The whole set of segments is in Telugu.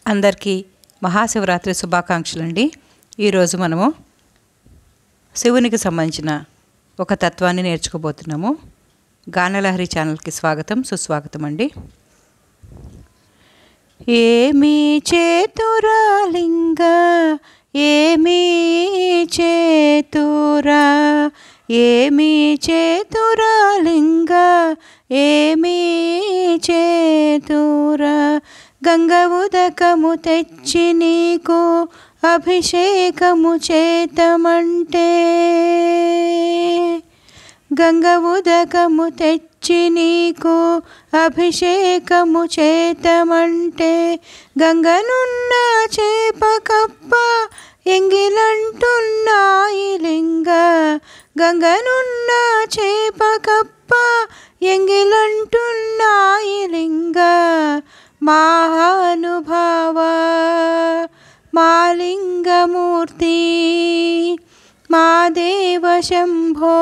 అందరికీ మహాశివరాత్రి శుభాకాంక్షలండి. ఈరోజు మనము శివునికి సంబంధించిన ఒక తత్వాన్ని నేర్చుకోబోతున్నాము. గానలహరి ఛానల్కి స్వాగతం, సుస్వాగతం అండి. ఏమీ చేతురా లింగ, ఏమీ చేతురా, ఏమీ చేతురా లింగ, ఏమీ చేతురా, గంగ ఉదకము తెచ్చి నీకు అభిషేకము చేతమంటే, గంగ ఉదకము తెచ్చి నీకు అభిషేకము చేతమంటే, గంగనున్న చేప కప్ప ఎంగిలంటున్నాయి లింగ, గంగనున్న చేప కప్ప ఎంగిలంటున్నాయి లింగ, మహానుభావ మాలింగమూర్తి మా దేవ శంభో,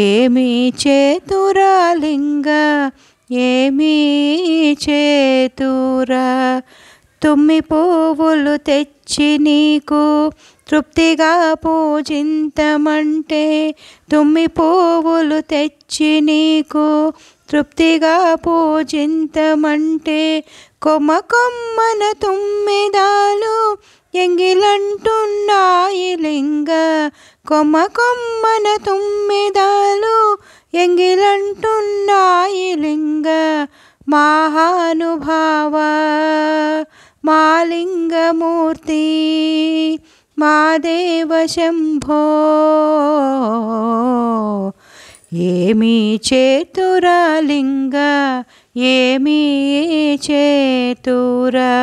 ఏమీ చేతురా లింగ, ఏమీ చేతురా, తుమ్మి పువ్వులు తెచ్చి నీకు తృప్తిగా పూజింతమంటే, తుమ్మి పువ్వులు తెచ్చి నీకు తృప్తిగా పూజింతమంటే, కొమ్మ కొమ్మన తుమ్మెదాలు ఎంగిలంటున్నాయి లింగ, కొమ్మ కొమ్మన తుమ్మెదాలు ఎంగిలంటున్నాయి లింగ, మహానుభావ మాలింగమూర్తి మా దేవ శంభో, ఏమీ చేతురా లింగ, ఏమీ చేతురా,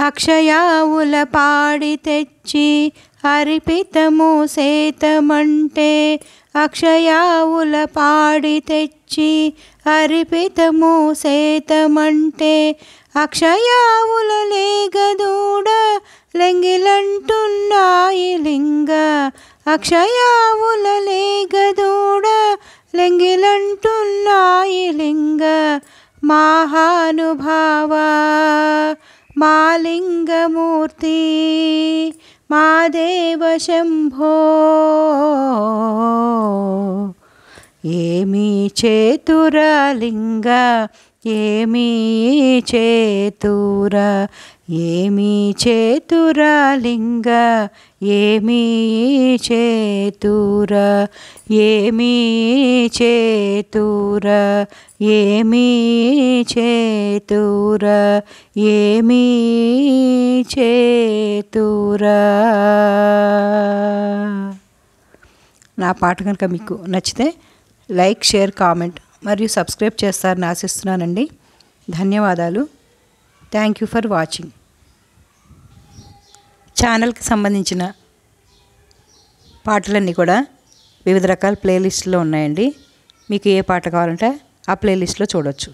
అక్షయావుల పాడి తెచ్చి అర్పితము సేతమంటే, అక్షయావుల పాడి తెచ్చి అర్పితము సేతమంటే, అక్షయావుల లేగదూడ లెంగిలంటున్నాయి లింగ, అక్షయావుల లేగదూడ లెంగిలంటున్నాయి లింగ, మహానుభావ మాలింగమూర్తి మా దేవ శంభో, ఏమీ చేతురా లింగ, ఏమీ చేతురా, ఏమీ చేతురా లింగ, ఏమీ చేతురా, ఏమీ చేతురా, ఏమీ చేతురా, ఏమీ చేతురా. నా పాట కనుక మీకు నచ్చితే లైక్, షేర్, కామెంట్ మరియు సబ్స్క్రైబ్ చేస్తారని ఆశిస్తున్నానండి. ధన్యవాదాలు. Thank you for watching. ఛానల్కి సంబంధించిన పాటలన్నీ కూడా వివిధ రకాల ప్లేలిస్ట్లో ఉన్నాయండి. మీకు ఏ పాట కావాలంటే ఆ ప్లేలిస్ట్లో చూడవచ్చు.